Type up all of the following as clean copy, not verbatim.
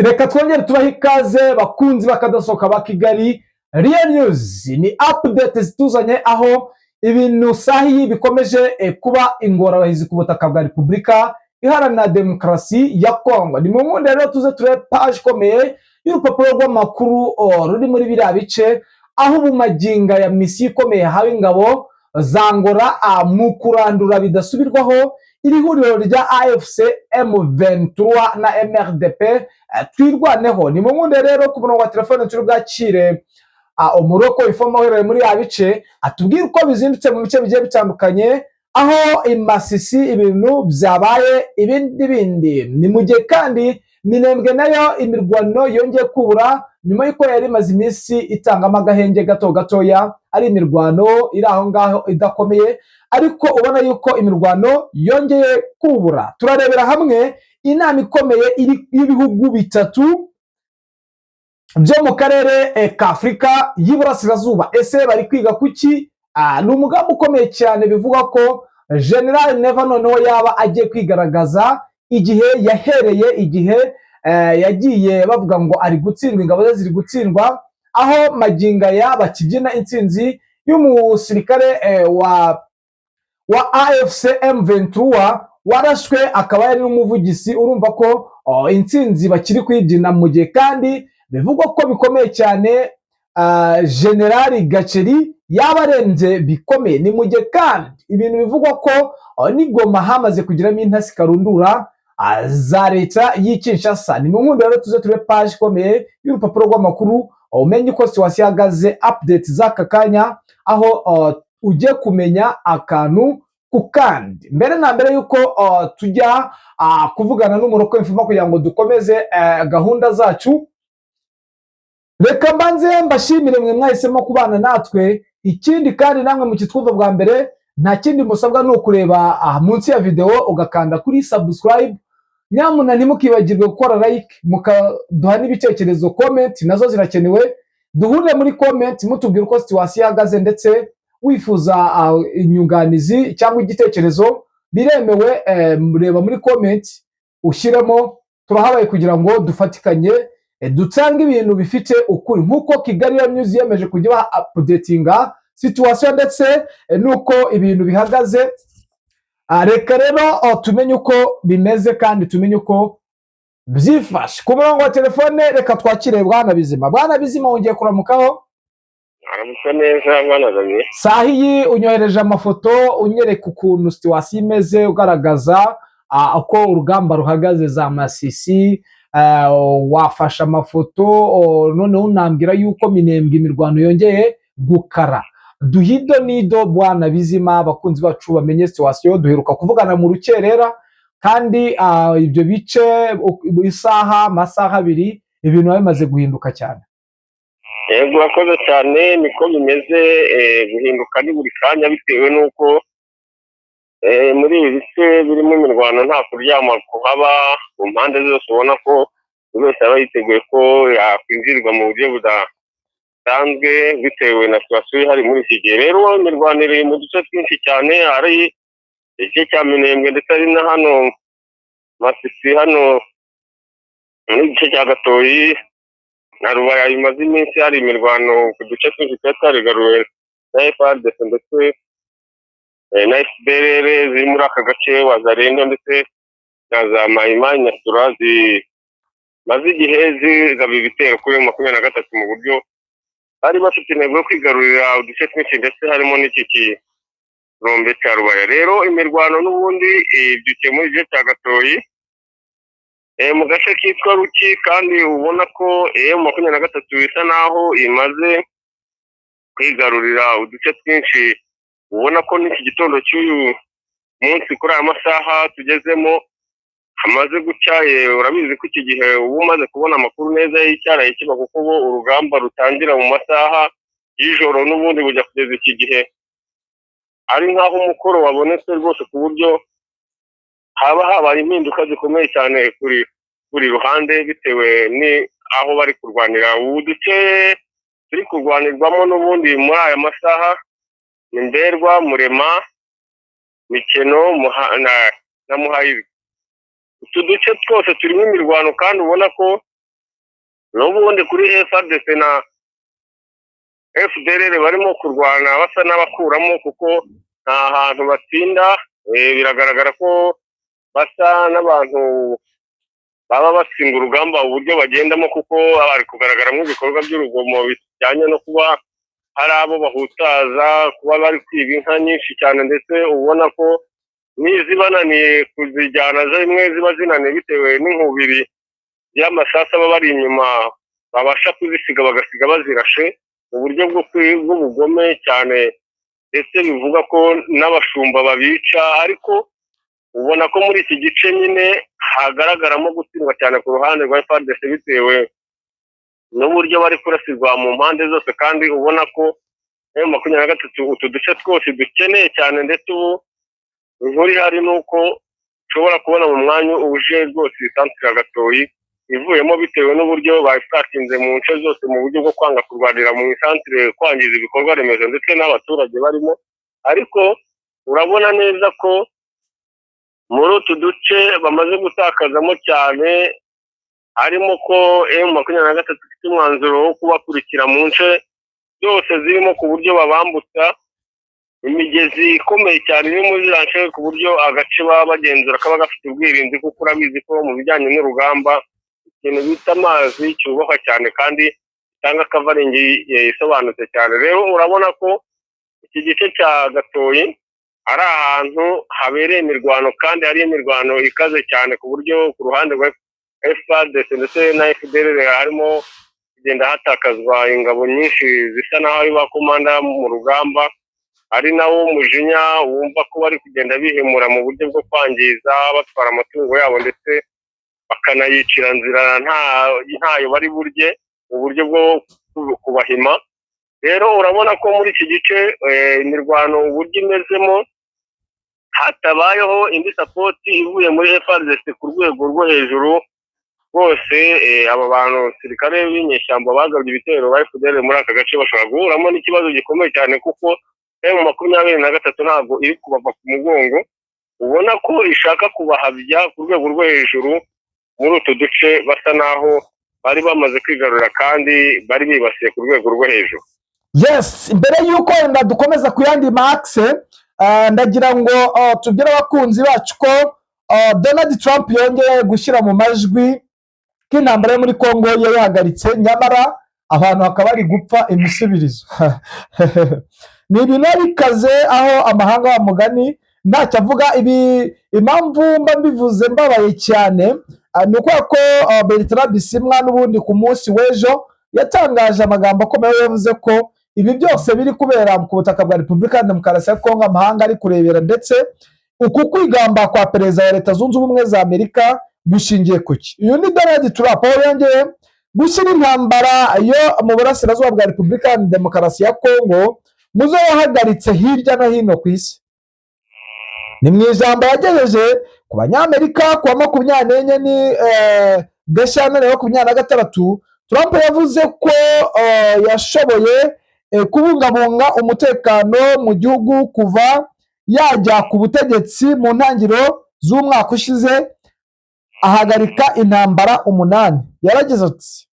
reka twongere tubahe ikaze bakunzi bakadasohoka ba Kigali Real News. Ni update zituzanye aho ibintu sahi bikomeje kuba ingorabahizi ku butaka bwa Repubulika Iharanira Demokarasi ya Kongo. Ni mu nkunde rero tuze turebe page ikomeye y'urupapuro rw'amakuru ruri muri biriya bice, aho ubumaginga ya misiyo ikomeye hawe ingabo za Angola mu kurandura bidasubirwaho iri huriro rya AFC M23 na MRDP twirwaneho. Ni mu nkunde rero ku murongo wa telefone turi bwakire umuroko ifoma uherereye muri ya bice atubwira uko bizindutse mu bice bigiye bitandukanye, aho imasisi ibintu byabaye ibindi. Ni mu gihe kandi Minembwe nayo imirwano yongeye kubura nyuma y'uko yari imaze iminsi itangamo agahenge gatoya, ari imirwano iri aho ngaho idakomeye, ariko ubona yuko imirwano yongeye kubura. Turarebera hamwe inama ikomeye y'ibihugu bitatu byo mu karere ka Afurika y'Iburasirazuba. Ese bari kwiga kuki? Ni umugambi ukomeye cyane, bivuga ko General Neva noneho yaba agiye kwigaragaza igihe yahereye, igihe yagiye bavuga ngo ari gutsindwa, ingabo ze ziri gutsindwa, aho maginga ya bakibyina intsinzi y'umusirikare wa AFC M23 warashwe, akaba yari n'umuvugizi. Urumva ko intsinzi bakiri kwibyina, mu gihe kandi bivugwa ko bikomeye cyane General Gacheri yabarembye bikomeye. Ni mu gihe kandi ibintu bivugwa ko n'Igoma hamaze kugiramo intasi karundura za leta y'Kinshasa. Ni mu nkundo rero tuze turebe page ikomeye y'urupapuro rw'amakuru umenye uko situation ihagaze, update z'aka kanya, aho ugiye kumenya akantu ku kandi. Mbere na mbere yuko tujya kuvugana n'umuroko w'imfuma kugira ngo dukomeze gahunda zacu, reka mbanze mbashimire mwe mwahisemo kubana natwe. Ikindi kandi namwe mukitwumva bwa mbere, nta kindi musabwa ni ukureba munsi ya video ugakanda kuri subscribe. Nyamuna ntimukibagirwe gukora like, mukaduha n'ibitekerezo, comment nazo zirakenewe. Duhure muri comment mutubwira uko situation ihagaze, ndetse wifuza inyunganizi cyangwa igitekerezo biremewe. Mureba muri comment ushyiremo, turahabaye kugira ngo dufatikanye dutanga ibintu bifite ukuri, nkuko Kigali News yemeje kujya updatinga situation ndetse nuko ibintu bihagaze. Reka rero tumenye uko bimeze kandi tumenye uko byifashe. Ku murongo wa telefone reka twakire Bwana Bizima. Bwana Bizima, wongeye kuramukaho? Aramuka neza Bwana Daniel. Sahi unyohereje amafoto unyereka ukuntu situation imeze, ugaragaza uko urugamba ruhagaze za Masisi. Wafasha amafoto noneho unambwira yuko Minembwe imirwano yongeye gukara. Duhido nido Bwana Bizima, abakunzi bacu bamenye situation. Duheruka kuvugana mu rukerera kandi ibyo bice isaha amasaha abiri ibintu bimaze guhinduka cyane. Yego, urakoze cyane. Niko bimeze, guhinduka ni buri kanya bitewe nuko muri ibi bice birimo imirwano nta kuryama kuhaba ku mpande zose. Ubona ko buri wese aba yiteguye ko yakwinjirwa mu buryo budasanzwe bitewe na situation ihari muri iki gihe. Rero imirwano iri mu duce twinshi cyane, hari igice cya Minembwe ndetse ari na hano Masisi, hano n'igice cya Gatoyi na Rubaya. Bimaze iminsi hari imirwano ku duce twinshi twarigaruwe na FARDC ndetse na FDLR ziri muri aka gace, Wazalendo ndetse na za Maimai Nyatura zimaze igihe zigaba ibitero kuri 23 mu buryo bari bafite intego yo kwigarurira uduce twinshi ndetse harimo n'iki kirombe cya Rubaya. Rero imirwano n'ubundi ibyukiye muri igice cya Gatoyi mu gace kitwa Ruki, kandi ubona ko M23 bisa naho imaze kwigarurira uduce twinshi. Ubona ko n'iki gitondo cy'uyu munsi kuri aya masaha tugezemo hamaze gucya. Urabizi ko iki gihe uba umaze kubona amakuru neza y'icyaraye kiba, kuko urugamba rutangira mu masaha y'ijoro n'ubundi bujya kugeza iki gihe ari nk'aho umukoro wabonetse rwose, ku buryo haba habaye impinduka zikomeye cyane kuri ruhande bitewe ni aho bari kurwanira. Ubu duce turi kurwanirwamo n'ubundi muri aya masaha ni Mberwa, Murema, Mikeno na Muhayiri. Utu duce twose turimo imirwano kandi ubona ko n'ubundi kuri FARDC na FDLR barimo kurwana basa n'abakuramo kuko nta hantu batsinda. Biragaragara ko basa n'abantu baba batsinda urugamba uburyo bagendamo, kuko bari kugaragaramo ibikorwa by'urugomo bijyanye no kuba hari abo bahutaza, kuba bari kwiba inka nyinshi cyane, ndetse ubona ko n'izibananiye kuzijyana zimwe ziba zinaniye bitewe n'inkubiri y'amasasu aba bari inyuma, babasha kuzisiga bagasiga bazirashe mu buryo bw'ubugome cyane, ndetse bivuga ko n'abashumba babica. Ariko ubona ko muri iki gice nyine hagaragaramo gutsindwa cyane ku ruhande rwa FARDC bitewe n'uburyo bari kurasirwa mu mpande zose, kandi ubona ko M23 utu duce twose dukeneye cyane, ndetse ubu inkuru ihari ni uko ushobora kubona mu mwanya uje rwose santere ya Gatoyi ivuyemo bitewe n'uburyo bayifatinze mu nce zose mu buryo bwo kwanga kurwanira mu santere, kwangiza ibikorwa remezo ndetse n'abaturage barimo. Ariko urabona neza ko muri utu duce bamaze gutakazamo cyane, harimo ko M23 ifite umwanzuro wo kubakurikira mu nce zose zirimo, ku buryo babambutsa imigezi ikomeye cyane iri muri ziranshe, ku buryo agace baba bagenzura kaba gafite ubwirinzi, kuko urabizi ko mu bijyanye n'urugamba ikintu bita amazi cyubahwa cyane kandi cyangwa kavaringi isobanutse cyane. Rero urabona ko iki gice cya Gatoyi ari ahantu habereye imirwano, kandi hari imirwano ikaze cyane, ku buryo ku ruhande rwa FARDC ndetse na FDLR harimo kugenda hatakazwa ingabo nyinshi zisa naho ari ba komanda mu rugamba, ari nawo umujinya wumva ko bari kugenda bihemura mu buryo bwo kwangiza, batwara amatungo yabo ndetse bakanayicira nzira ntayo bari burye mu buryo bwo kubahima. Rero urabona ko muri iki gice imirwano uburyo imezemo, hatabayeho indi sapoti ivuye muri FARDC ku rwego rwo hejuru, bose aba bantu sirikare b'inyeshyamba bagabye ibitero ba FDLR muri aka gace bashobora guhuramo n'ikibazo gikomeye cyane, kuko M23 ntabwo iri kubava ku mugongo, ubona ko ishaka kubahabya ku rwego rwo hejuru muri utu duce basa naho bari bamaze kwigarurira kandi bari bibasiye ku rwego rwo hejuru. Yes, mbere yuko wenda dukomeza ku yandi maxe, ndagira ngo tubwire abakunzi bacu ko Donald Trump yongeye gushyira mu majwi ko intambara yo muri Congo yayihagaritse, nyamara abantu bakaba bari gupfa imisubirizo. Ni ibintu bikaze, aho amahanga y'amugani ntacyo avuga. Impamvu mba mbivuze mbabaye cyane ni ukubera ko Bertrand Bisimwa n'ubundi ku munsi w'ejo yatangaje amagambo akomeye, yavuze ko ibi byose biri kubera ku butaka bwa Repubulika ya Demokarasi ya Kongo amahanga ari kurebera, ndetse uku kwigamba kwa perezida wa Leta Zunze Ubumwe za Amerika gushingiye kuki. Uyu ni Donald Trump yongeye gushyira intambara yo mu burasirazuba bwa Repubulika ya Demokarasi ya Kongo muzo yahagaritse hirya no hino ku isi. Ni mu ijambo yagejeje ku banyamerika ku wa 24 Gashyantare 2026, Trump yavuze ko yashoboye kubungabunga umutekano mu gihugu kuva yajya ku butegetsi mu ntangiriro z'umwaka ushize, ahagarika intambara 8. Yaragize ati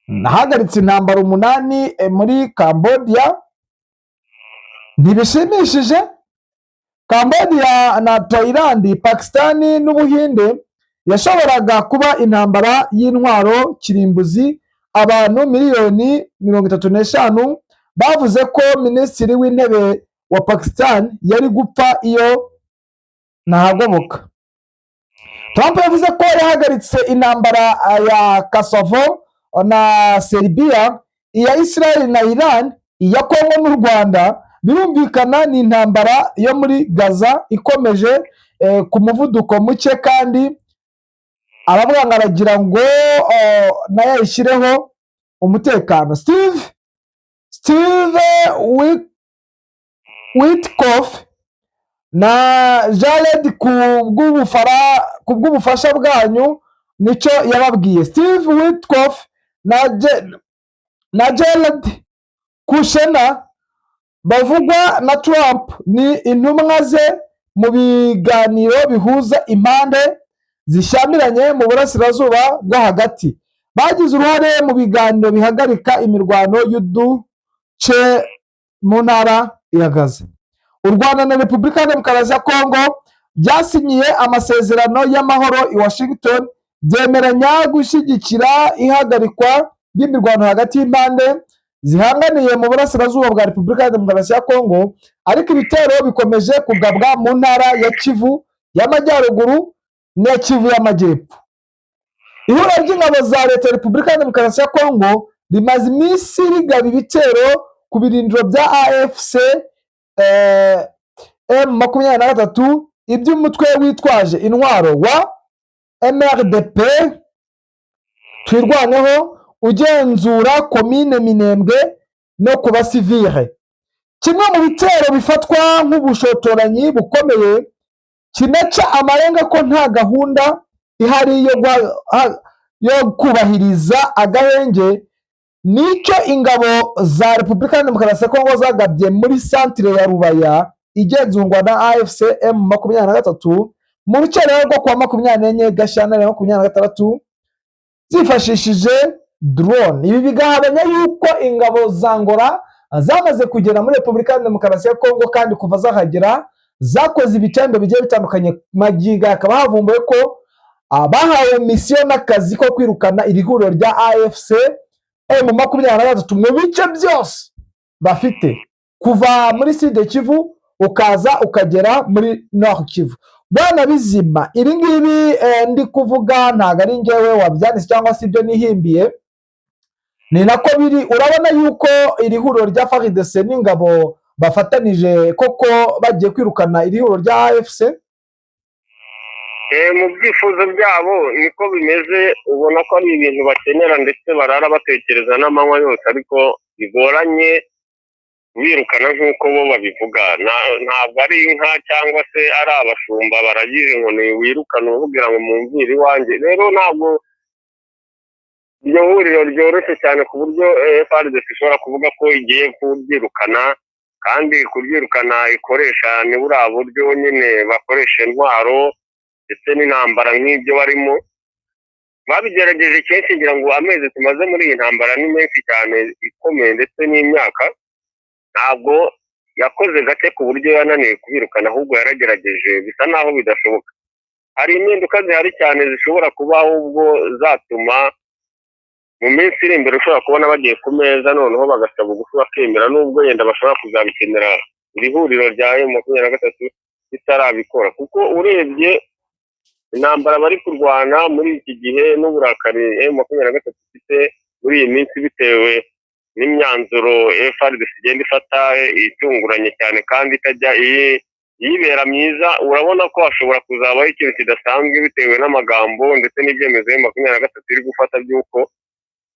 nahagaritse intambara 8 muri Cambodia. Ntibishimishije. Cambodia na Thailand, Pakistan n'Ubuhinde yashoboraga kuba intambara y'intwaro kirimbuzi. Abantu miliyoni 35 bavuze ko minisitiri w'intebe wa Pakistan yari gupfa iyo ntahagoboka. Trump yavuze ko yahagaritse intambara ya Kosovo na Serbia, iya Israel na Iran, iya Kongo n'u Rwanda. Birumvikana ni intambara yo muri Gaza ikomeje ku muvuduko muke, kandi abamwanga aragira ngo nayo yishyireho umutekano. Steve Witkoff na Jared ku bw'ubufasha bwanyu nicyo yababwiye. Steve Witkoff na Jared Kushner bavugwa na Trump ni intumwa ze mu biganiro bihuza impande zishyamiranye mu burasirazuba bwo hagati. bagize uruhare mu biganiro bihagarika imirwano y'uduce mu ntara ya Gaza. U Rwanda na Repubulika ya Demokarasi ya Kongo byasinyiye amasezerano y'amahoro i Washington, byemeranya gushyigikira ihagarikwa ry'imirwano hagati y'impande zihanganiye mu burasirazuba bwa Repubulika ya Demokarasi ya Kongo, ariko ibitero bikomeje kugabwa mu ntara ya Kivu y'Amajyaruguru na Kivu y'Amajyepfo. Ihuriro ry'ingabo za leta ya Repubulika ya Demokarasi ya Kongo rimaze iminsi rigaba ibitero ku birindiro bya AFC M23 iby'umutwe witwaje intwaro wa MRDP twirwaneho ugenzura komine Minembwe no ku basivile. Kimwe mu bitero bifatwa nk'ubushotoranyi bukomeye kinaca amarenga ko nta gahunda ihari yo kubahiriza agahenge, nicyo ingabo za Repubulika ya Demokarasi ya Kongo zagabye muri santire ya Rubaya igenzurwa na AFC M23 mu rukerera rwo kuwa 24 Gashyantare 2026 zifashishije drone. Ibi bigahabanya yuko ingabo za Angola zamaze kugera muri Repubulika ya Demokarasi ya Kongo, kandi kuva zahagera zakoze ibitendo bigiye bitandukanye. Magingo akaba havumbuye ko bahawe misiyo n'akazi ko kwirukana iri huriro rya AFC M23 mu bice byose bafite, kuva muri Sud Kivu ukaza ukagera muri Nord Kivu. Bwana Bizima, iri ngibi ndi kuvuga ntago ari njyewe wabyanditse cyangwa se ibyo nihimbiye, ni nako biri. Urabona yuko iri huriro rya FARDC n'ingabo bafatanije koko bagiye kwirukana iri huriro rya AFC? Mu byifuzo byabo niko bimeze, ubona ko ari ibintu bakenera ndetse barara batekereza n'amanywa yose, ariko bigoranye birukana nk'uko bo babivuga. Ntabwo ari inka cyangwa se ari abashumba baragije ngo ni wirukana uvugira ngo mumvire iwanjye. Rero ntabwo iryo huriro ryoroshye cyane ku buryo FARDC ishobora kuvuga ko igiye kuryirukana, kandi kuryirukana ikoresha ni buriya buryo nyine bakoresha intwaro ndetse n'intambara nk'ibyo barimo. Babigerageje kenshi, ngira ngo amezi tumaze muri iyi ntambara ni menshi cyane ikomeye ndetse n'imyaka, ntabwo yakoze gake ku buryo yananiwe kubirukana, ahubwo yaragerageje bisa naho bidashoboka. Hari impinduka zihari cyane zishobora kubaho ubwo zatuma mu minsi iri imbere ushobora kubona bagiye ku meza noneho bagasaba ugufi bakemera, nubwo yenda bashobora kuzabikenera iri huriro rya M23 ritarabikora, kuko urebye intambara bari kurwana muri iki gihe n'uburakari M23 ifite muri iyi minsi bitewe n'imyanzuro FARDC igenda ifata itunguranye cyane kandi itajya yibera myiza, urabona ko hashobora kuzabaho ikintu kidasanzwe bitewe n'amagambo ndetse n'ibyemezo M23 iri gufata by'uko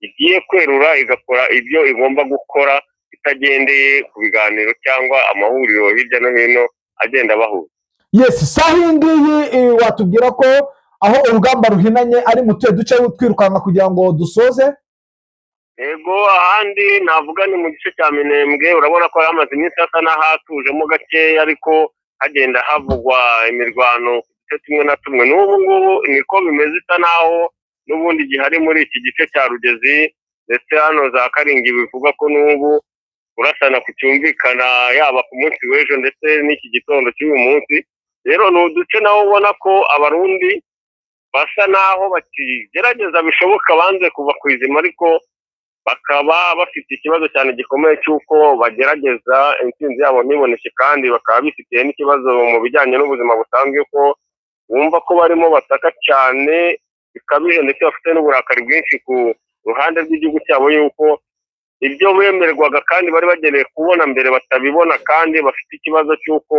igiye kwerura igakora ibyo igomba gukora itagendeye ku biganiro cyangwa amahuriro hirya no hino agenda bahuza. Yes, saha iyi ngiyi watubwira ko aho urugamba ruhinanye ari mu tuye duce twirukanka kugira ngo dusoze? Yego, ahandi navuga ni mu gice cya Minembwe. Urabona ko hamaze iminsi hasa n'ahatujemo gakeya, ariko hagenda havugwa imirwano ku gice tumwe na tumwe. N'ubu ngubu niko bimeze, isa naho n'ubundi gihari muri iki gice cya Rugezi ndetse hano za Karingi, bivuga ko n'ubu urasana ku cyumvikana yaba ku munsi w'ejo ndetse n'iki gitondo cy'uyu munsi. Rero ni uduce naho ubona ko abarundi basa naho bakigerageza bishoboka banze kuva ku izima, ariko bakaba bafite ikibazo cyane gikomeye cy'uko bagerageza intsinzi yabo ntiboneke, kandi bakaba bifitiye n'ikibazo mu bijyanye n'ubuzima busanzwe, ko bumva ko barimo bataka cyane bikabije ndetse bafite n'uburakari bwinshi ku ruhande rw'igihugu cyabo, yuko ibyo bemerwaga kandi bari bageneye kubona mbere batabibona, kandi bafite ikibazo cy'uko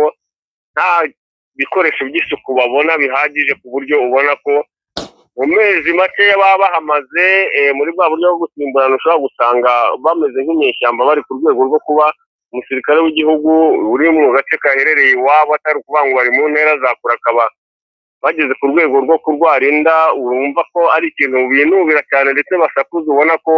nta bikoresho by'isuku babona bihagije, ku buryo ubona ko mu mezi makeya baba bahamaze muri bwa buryo bwo gusimburana ushobora gusanga bameze nk'inyeshyamba, bari ku rwego rwo kuba umusirikare w'igihugu uri mu gace kaherereye iwabo, atari ukuvuga ngo bari mu ntera za kure, akaba bageze ku rwego rwo kurwara inda. Urumva ko ari ikintu binubira cyane ndetse basakuza, ubona ko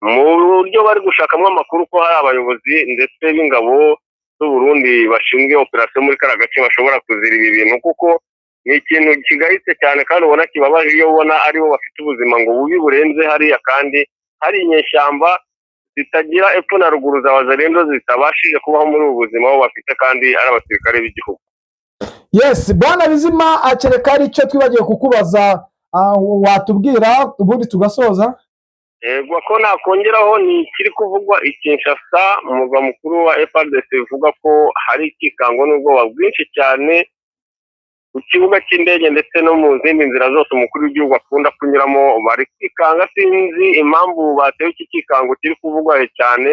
mu buryo bari gushakamo amakuru ko hari abayobozi ndetse b'ingabo z'u Burundi bashinzwe operasiyo muri kariya gace bashobora kuzira ibi bintu, kuko ni ikintu kigayitse cyane kandi ubona kibabaje iyo ubona aribo bafite ubuzima ngo bubi burenze hariya, kandi hari inyeshyamba zitagira epfo na ruguru za wazalendo zitabashije kubaho muri ubu buzima bo bafite kandi ari abasirikare b'igihugu. Yes, Bwana Bizima, akereka ari icyo twibagiye kukubaza watubwira ubundi tugasoza. Yego ko nakongeraho ni kiri kuvugwa i Kinshasa mu murwa mukuru wa FARDC, bivuga ko hari ikikango n'ubwoba bwinshi cyane ku kibuga cy'indege ndetse no mu zindi nzira zose umukuru w'igihugu akunda kunyuramo. Bari kwikanga, sinzi impamvu batewe iki kikango kiri kuvugwa cyane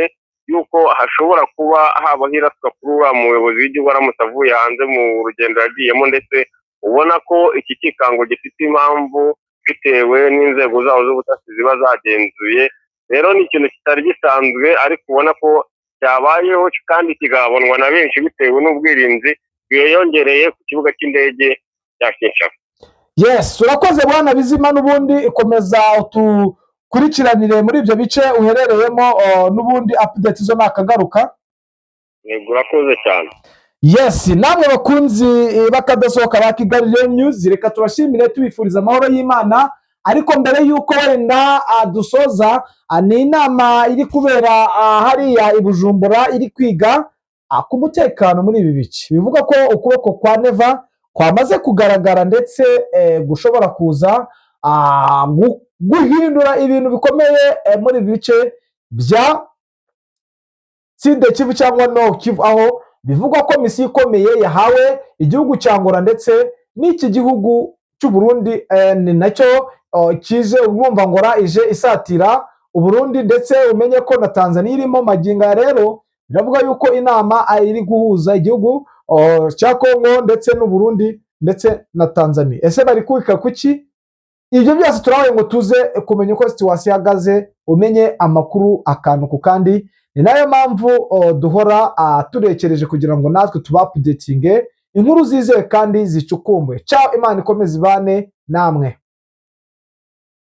yuko hashobora kuba haba hiraswa kuri uriya muyobozi w'igihugu aramutse avuye hanze mu rugendo yagiyemo, ndetse ubona ko iki kikango gifite impamvu bitewe n'inzego zabo z'ubutasi ziba zagenzuye. Rero ni ikintu kitari gisanzwe, ariko ubona ko cyabayeho kandi kigabonwa na benshi bitewe n'ubwirinzi bwiyongereye ku kibuga cy'indege cya Kinshasa. Yes, urakoze Bwana Bizima, n'ubundi ikomeza utukurikiranire muri ibyo bice uherereyemo, n'ubundi update zo nakagaruka. Yego, urakoze cyane. Yes, namwe bakunzi bakadasohoka ba Kigali News, reka tubashimire tubifuriza amahoro y'Imana. Ariko mbere yuko wenda dusoza, ni inama iri kubera hariya i Bujumbura iri kwiga ku mutekano muri ibi bice. Bivuga ko ukuboko kwa Neva kwamaze kugaragara, ndetse gushobora kuza guhindura ibintu bikomeye muri ibi bice bya Sud Kivu cyangwa no Kivu, aho bivugwa ko misiyo ikomeye yahawe igihugu cya Angola ndetse n'iki gihugu cy'u Burundi, ni nacyo kije urumva Angola ije isatira u Burundi, ndetse umenye ko na Tanzania irimo maginga. Rero biravuga yuko inama iri guhuza igihugu cya Kongo ndetse n'u Burundi ndetse na Tanzania. Ese bari kwika kuki? Ibyo byose turabaye ngo tuze kumenya uko situation ihagaze, umenye amakuru akantu ku kandi. Ni nayo mpamvu duhora turekereje kugira ngo natwe tuba updating inkuru zizewe kandi zicukumbuye. Ciao, Imana ikomeze ibane namwe.